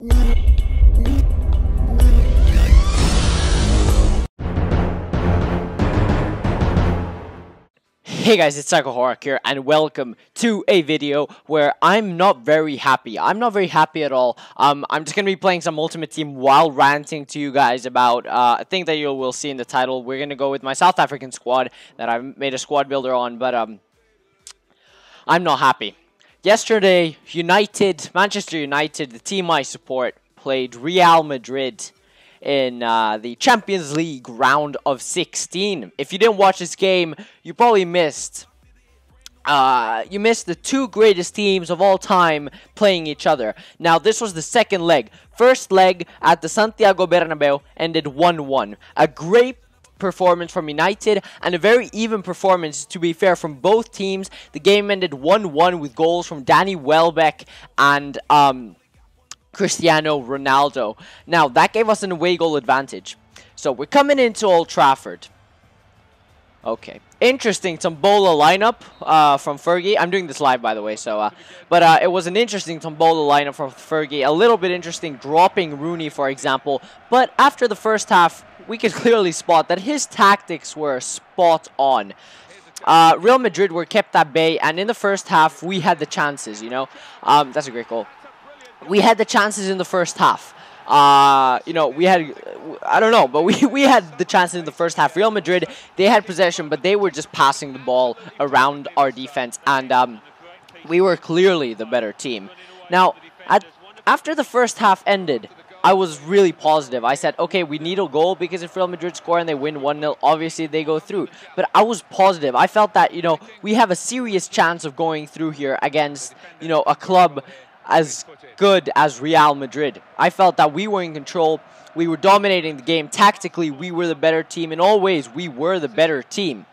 Hey guys, it's Psychohoric here, and welcome to a video where I'm not very happy. I'm not very happy at all. I'm just gonna be playing some Ultimate Team while ranting to you guys about a thing that you will see in the title. We're gonna go with my South African squad that I've made a squad builder on, but I'm not happy. Yesterday, Manchester United, the team I support, played Real Madrid in the Champions League round of 16. If you didn't watch this game, you probably missed the two greatest teams of all time playing each other. Now, this was the second leg. First leg at the Santiago Bernabeu ended 1-1. A great performance from United and a very even performance, to be fair, from both teams. The game ended 1-1 with goals from Danny Welbeck and Cristiano Ronaldo. Now, that gave us an away goal advantage. So, we're coming into Old Trafford. Okay. Interesting Tombola lineup from Fergie. I'm doing this live, by the way, so... but it was an interesting Tombola lineup from Fergie. A little bit interesting dropping Rooney, for example. But after the first half, we could clearly spot that his tactics were spot on. Real Madrid were kept at bay, and in the first half, we had the chances, you know. That's a great goal. We had the chances in the first half. You know, we had, I don't know, but we had the chances in the first half. Real Madrid, they had possession, but they were just passing the ball around our defense, and we were clearly the better team. Now, after the first half ended, I was really positive. I said, okay, we need a goal, because if Real Madrid score and they win 1-0, obviously they go through. But I was positive. I felt that, you know, we have a serious chance of going through here against, you know, a club as good as Real Madrid. I felt that we were in control. We were dominating the game. Tactically, we were the better team. In all ways, we were the better team.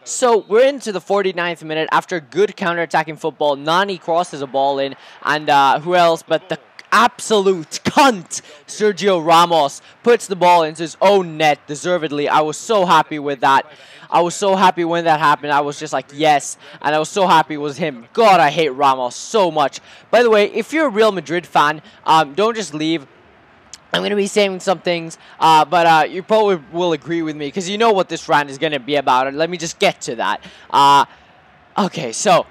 So we're into the 49th minute. After good counter-attacking football, Nani crosses a ball in, and who else but the absolute cunt Sergio Ramos puts the ball into his own net deservedly. I was so happy with that. I was so happy when that happened. I was just like, yes. And I was so happy it was him. God, I hate Ramos so much. By the way, if you're a Real Madrid fan, don't just leave. I'm going to be saying some things, but you probably will agree with me, because you know what this rant is going to be about. And let me just get to that. Okay, so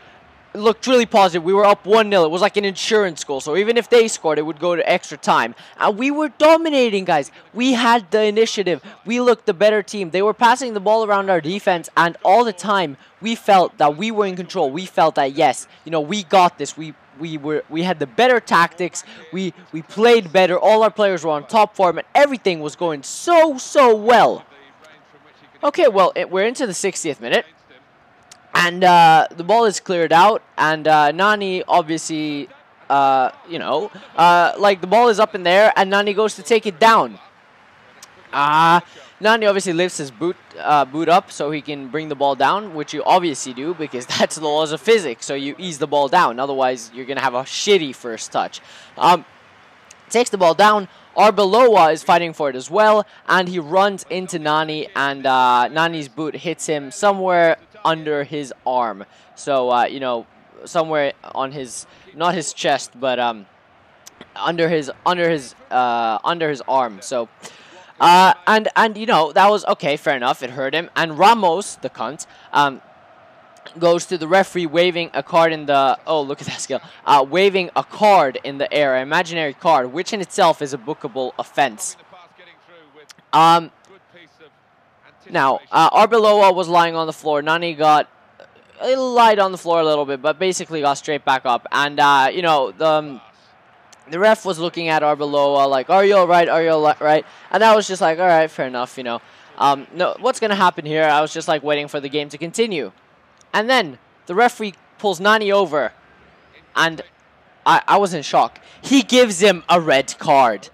it looked really positive. We were up 1-0. It was like an insurance goal. So even if they scored, it would go to extra time. And we were dominating, guys. We had the initiative. We looked the better team. They were passing the ball around our defense. And all the time, we felt that we were in control. We felt that, yes, you know, we got this. We had the better tactics. We played better. All our players were on top form. And everything was going so well. Okay, well, we're into the 60th minute. And the ball is cleared out, and Nani obviously, you know, like the ball is up in there, and Nani goes to take it down. Nani obviously lifts his boot up so he can bring the ball down, which you obviously do, because that's the laws of physics, so you ease the ball down. Otherwise, you're going to have a shitty first touch. Takes the ball down. Arbeloa is fighting for it as well, and he runs into Nani, and Nani's boot hits him somewhere under his arm. So, you know, somewhere on his, not his chest, but under his arm. So, and you know, that was okay, fair enough. It hurt him. And Ramos, the cunt, goes to the referee waving a card in the, oh, look at that skill, waving a card in the air, an imaginary card, which in itself is a bookable offense. Now, Arbeloa was lying on the floor. Nani lied on the floor a little bit, but basically got straight back up. And, you know, the ref was looking at Arbeloa like, are you all right? Are you all right? And I was just like, all right, fair enough, you know. No, what's going to happen here? I was just like waiting for the game to continue. And then the referee pulls Nani over, and I was in shock. He gives him a red card.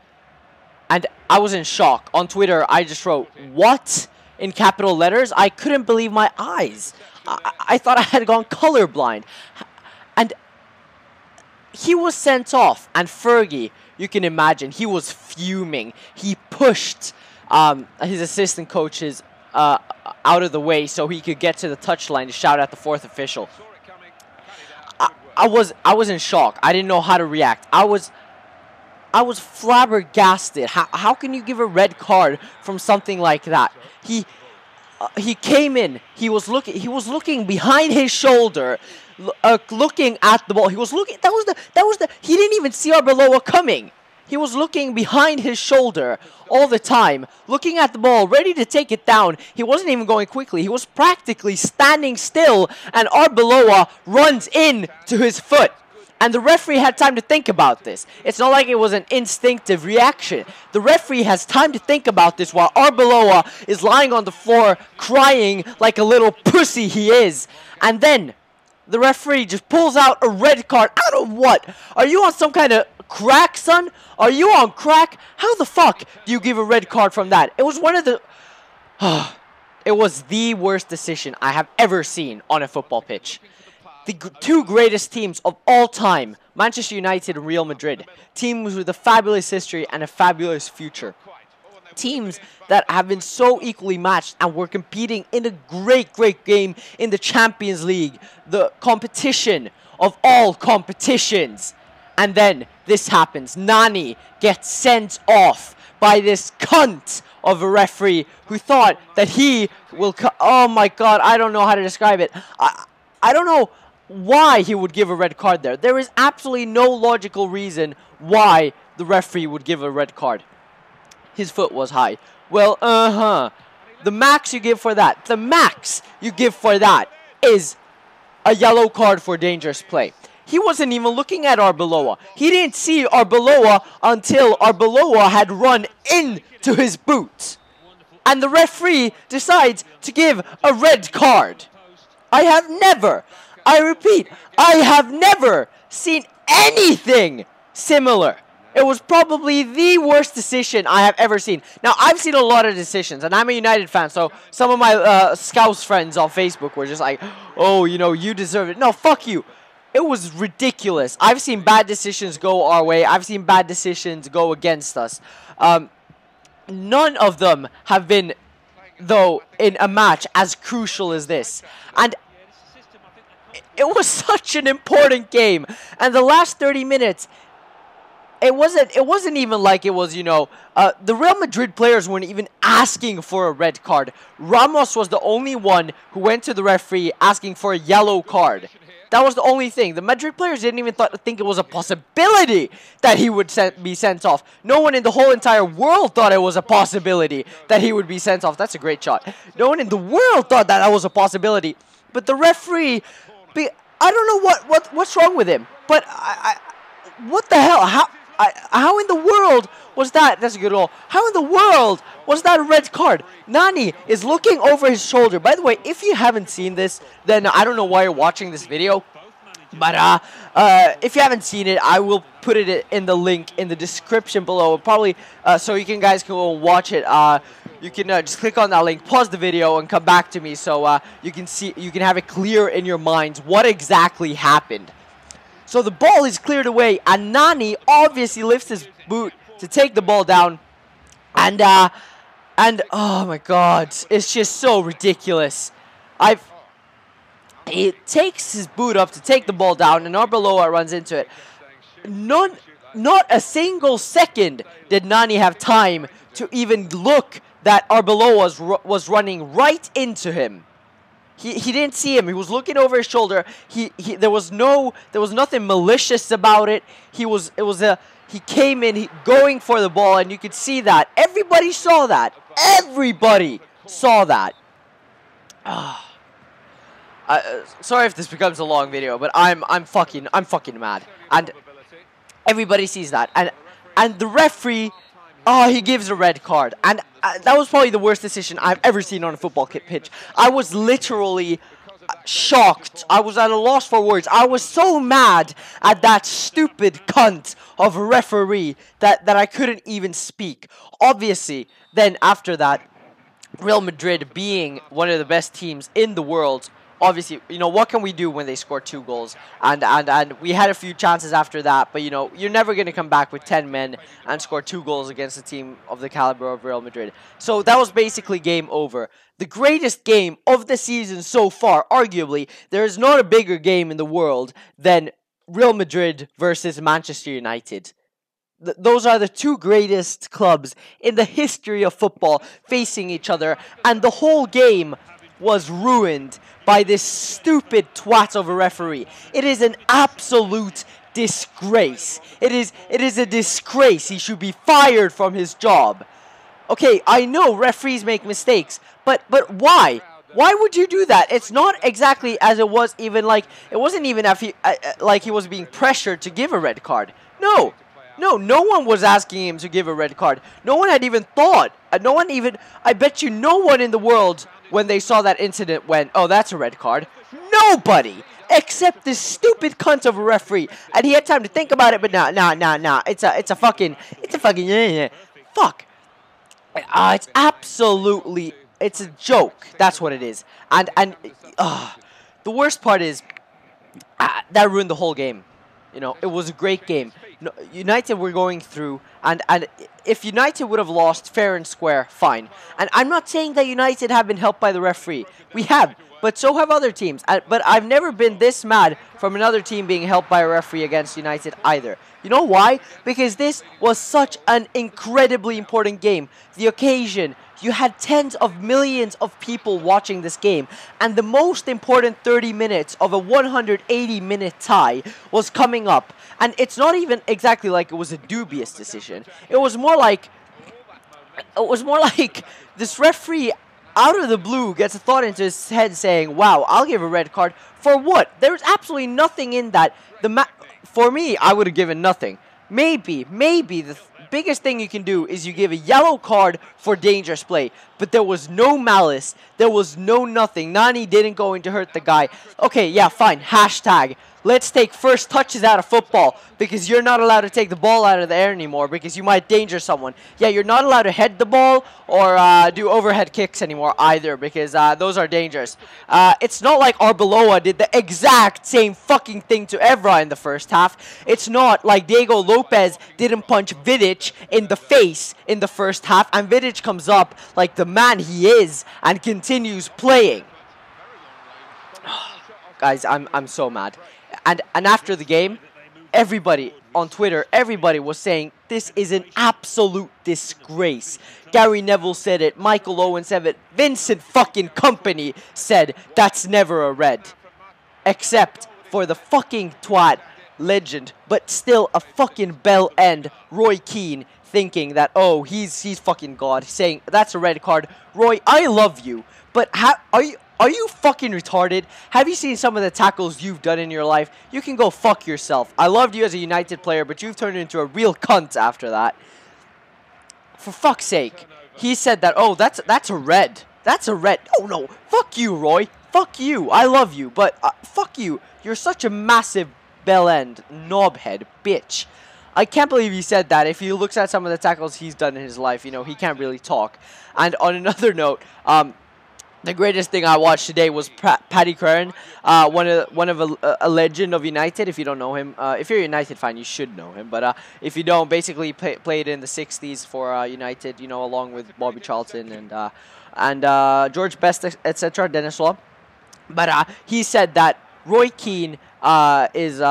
And I was in shock. On Twitter, I just wrote, what? In capital letters. I couldn't believe my eyes. I thought I had gone colorblind. And he was sent off. And Fergie, you can imagine, he was fuming. He pushed his assistant coaches out of the way so he could get to the touchline to shout at the fourth official. I was in shock. I didn't know how to react. I was flabbergasted. How can you give a red card from something like that? He came in. He was looking behind his shoulder, looking at the ball. He was looking. He didn't even see Arbeloa coming. He was looking behind his shoulder all the time, looking at the ball, ready to take it down. He wasn't even going quickly. He was practically standing still, and Arbeloa runs in to his foot. And the referee had time to think about this. It's not like it was an instinctive reaction. The referee has time to think about this while Arbeloa is lying on the floor crying like a little pussy he is. And then the referee just pulls out a red card. Out of what? Are you on some kind of crack, son? Are you on crack? How the fuck do you give a red card from that? It was one of the... It was the worst decision I have ever seen on a football pitch. The two greatest teams of all time, Manchester United and Real Madrid. Teams with a fabulous history and a fabulous future. Teams that have been so equally matched and were competing in a great, great game in the Champions League. The competition of all competitions. And then this happens. Nani gets sent off by this cunt of a referee who thought that he will... Oh my god, I don't know how to describe it. I don't know why he would give a red card there. There is absolutely no logical reason why the referee would give a red card. His foot was high. Well, the max you give for that, is a yellow card for dangerous play. He wasn't even looking at Arbeloa. He didn't see Arbeloa until Arbeloa had run into his boot. And the referee decides to give a red card. I repeat, I have never seen anything similar. It was probably the worst decision I have ever seen. Now, I've seen a lot of decisions, and I'm a United fan, so some of my Scouse friends on Facebook were just like, oh, you know, you deserve it. No, fuck you. It was ridiculous. I've seen bad decisions go our way. I've seen bad decisions go against us. None of them have been, though, in a match as crucial as this. And it was such an important game. And the last 30 minutes, it wasn't even like it was, you know, the Real Madrid players weren't even asking for a red card. Ramos was the only one who went to the referee asking for a yellow card. That was the only thing. The Madrid players didn't even think it was a possibility that he would be sent off. No one in the whole entire world thought it was a possibility that he would be sent off. That's a great shot. No one in the world thought that was a possibility. But the referee, I don't know what's wrong with him. But what the hell? How in the world was that? That's a good goal. How in the world was that a red card? Nani is looking over his shoulder. By the way, if you haven't seen this, then I don't know why you're watching this video. But if you haven't seen it, I will put it in the link in the description below. Probably so you guys can go and watch it. You can just click on that link, pause the video, and come back to me so you can have it clear in your minds what exactly happened. So the ball is cleared away, and Nani obviously lifts his boot to take the ball down. And oh my god, it's just so ridiculous. He takes his boot up to take the ball down, and Arbeloa runs into it. Not a single second did Nani have time to even look that Arbeloa was running right into him. He didn't see him. He was looking over his shoulder. There was nothing malicious about it. He came in going for the ball, and you could see that. Everybody saw that. Everybody saw that. Sorry if this becomes a long video, but I'm fucking mad. And everybody sees that. And the referee, he gives a red card. And that was probably the worst decision I've ever seen on a football pitch. I was literally shocked. I was at a loss for words. I was so mad at that stupid cunt of a referee that I couldn't even speak. Obviously, then after that, Real Madrid being one of the best teams in the world, obviously, you know, what can we do when they score 2 goals? And we had a few chances after that, but, you know, you're never going to come back with 10 men and score 2 goals against a team of the caliber of Real Madrid. So that was basically game over. The greatest game of the season so far, arguably, there is not a bigger game in the world than Real Madrid versus Manchester United. Those are the two greatest clubs in the history of football facing each other, and the whole game was ruined by this stupid twat of a referee. It is an absolute disgrace. It is a disgrace. He should be fired from his job. Okay, I know referees make mistakes, but why? Why would you do that? It's not exactly as it was even like, it wasn't even like he was being pressured to give a red card. No, no one was asking him to give a red card. No one had even thought. I bet you no one in the world, when they saw that incident, went, oh, that's a red card. Nobody! Except this stupid cunt of a referee. And he had time to think about it, but nah. It's a fucking, fuck. It's absolutely, it's a joke. That's what it is. And the worst part is, that ruined the whole game. You know, it was a great game. No, United were going through, and if United would have lost fair and square, fine. And I'm not saying that United have been helped by the referee. We have, but so have other teams. But I've never been this mad from another team being helped by a referee against United either. You know why? Because this was such an incredibly important game. The occasion, you had tens of millions of people watching this game, and the most important 30 minutes of a 180-minute tie was coming up. And it's not even exactly like it was a dubious decision. It was more like this referee out of the blue gets a thought into his head saying, wow, I'll give a red card. For what? There's absolutely nothing in that. For me, I would have given nothing. Maybe the biggest thing you can do is you give a yellow card for dangerous play. But there was no malice. There was no nothing. Nani didn't go in to hurt the guy. Okay, yeah, fine. Hashtag. Let's take first touches out of football, because you're not allowed to take the ball out of the air anymore because you might danger someone. Yeah, you're not allowed to head the ball or do overhead kicks anymore either, because those are dangerous. It's not like Arbeloa did the exact same fucking thing to Evra in the first half. It's not like Diego Lopez didn't punch Vidic in the face in the first half, and Vidic comes up like the man he is and continues playing. Guys, I'm so mad. And after the game, everybody on Twitter, everybody was saying this is an absolute disgrace. Gary Neville said it, Michael Owen said it, Vincent fucking Kompany said that's never a red. Except for the fucking twat legend, but still a fucking bell end, Roy Keane, thinking that, oh, he's fucking God, saying that's a red card. Roy, I love you, but are you fucking retarded? Have you seen some of the tackles you've done in your life? You can go fuck yourself. I loved you as a United player, but you've turned into a real cunt after that. For fuck's sake. He said that, oh, that's a red. That's a red. Oh, no. Fuck you, Roy. Fuck you. I love you, but fuck you. You're such a massive bell-end knobhead bitch. I can't believe he said that. If he looks at some of the tackles he's done in his life, you know, he can't really talk. And on another note, the greatest thing I watched today was Paddy Crerand, one of a legend of United. If you don't know him, if you're a United fan, you should know him. But if you don't, basically played in the 60s for United, you know, along with Bobby Charlton and George Best, etc., Dennis Law. But he said that Roy Keane is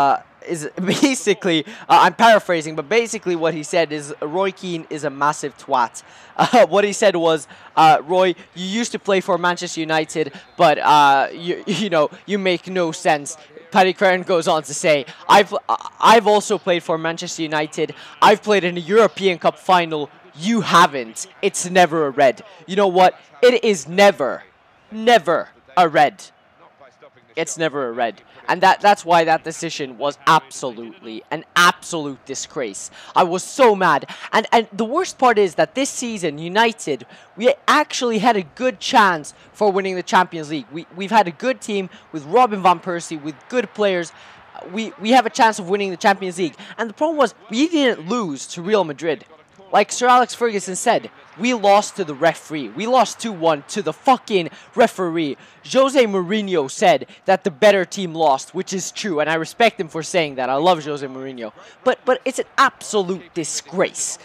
basically, I'm paraphrasing, but basically what he said is Roy Keane is a massive twat. What he said was, Roy, you used to play for Manchester United, but you know, you make no sense. Paddy Crerand goes on to say, I've also played for Manchester United. I've played in a European Cup final. You haven't. It's never a red. You know what? It is never a red. It's never a red. And that's why that decision was absolutely an absolute disgrace. I was so mad. And the worst part is that this season, United, we actually had a good chance for winning the Champions League. We've had a good team with Robin van Persie, with good players. We have a chance of winning the Champions League. And the problem was, we didn't lose to Real Madrid. Like Sir Alex Ferguson said, we lost to the referee. We lost 2-1 to the fucking referee. Jose Mourinho said that the better team lost, which is true, and I respect him for saying that. I love Jose Mourinho. But it's an absolute disgrace.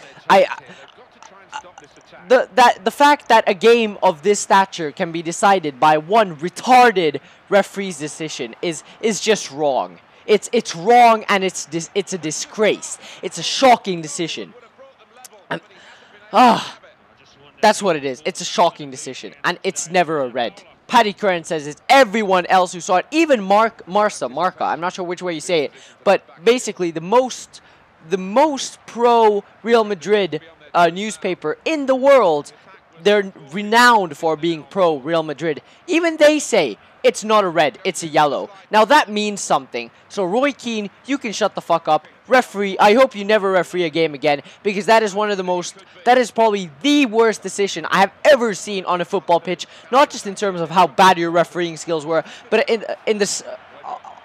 The fact that a game of this stature can be decided by one retarded referee's decision is just wrong. It's wrong, and it's a disgrace. It's a shocking decision. That's what it is. It's a shocking decision, and it's never a red. Paddy Curran says it's everyone else who saw it, even Marca. I'm not sure which way you say it, but basically the most pro Real Madrid newspaper in the world. They're renowned for being pro Real Madrid. Even they say it's not a red, it's a yellow. Now that means something. So Roy Keane, you can shut the fuck up. Referee, I hope you never referee a game again, because that is that is probably the worst decision I have ever seen on a football pitch. Not just in terms of how bad your refereeing skills were, but in this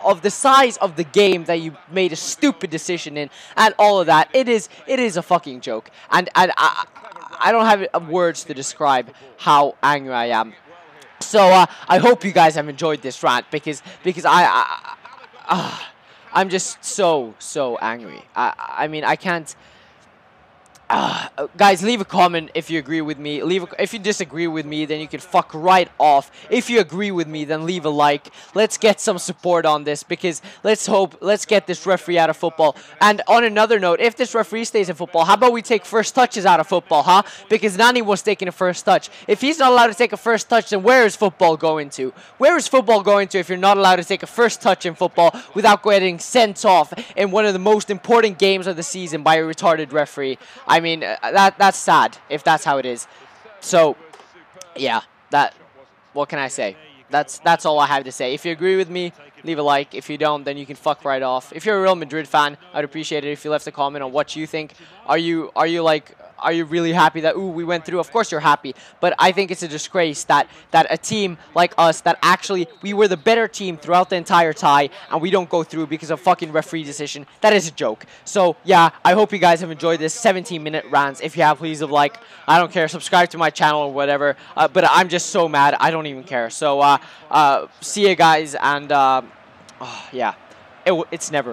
of the size of the game that you made a stupid decision in, and all of that. It is a fucking joke, and I don't have words to describe how angry I am. So I hope you guys have enjoyed this rant, because I'm just so angry. I mean, I can't. Guys, leave a comment if you agree with me. If you disagree with me, then you can fuck right off. If you agree with me, then leave a like. Let's get some support on this, because let's get this referee out of football. And on another note, if this referee stays in football, how about we take first touches out of football, huh? Because Nani was taking a first touch. If he's not allowed to take a first touch, then where is football going to? Where is football going to if you're not allowed to take a first touch in football without getting sent off in one of the most important games of the season by a retarded referee? I mean, that's sad if that's how it is. So, yeah, what can I say? That's all I have to say. If you agree with me, leave a like. If you don't, then you can fuck right off. If you're a Real Madrid fan, I'd appreciate it if you left a comment on what you think. Are you really happy that we went through? Of course you're happy, but I think it's a disgrace that a team like us, that actually we were the better team throughout the entire tie, and we don't go through because of fucking referee decision. That is a joke. So yeah, I hope you guys have enjoyed this 17-minute rant. If you have, please leave a like. I don't care. Subscribe to my channel or whatever. But I'm just so mad. I don't even care. So see you guys, and yeah, it's never.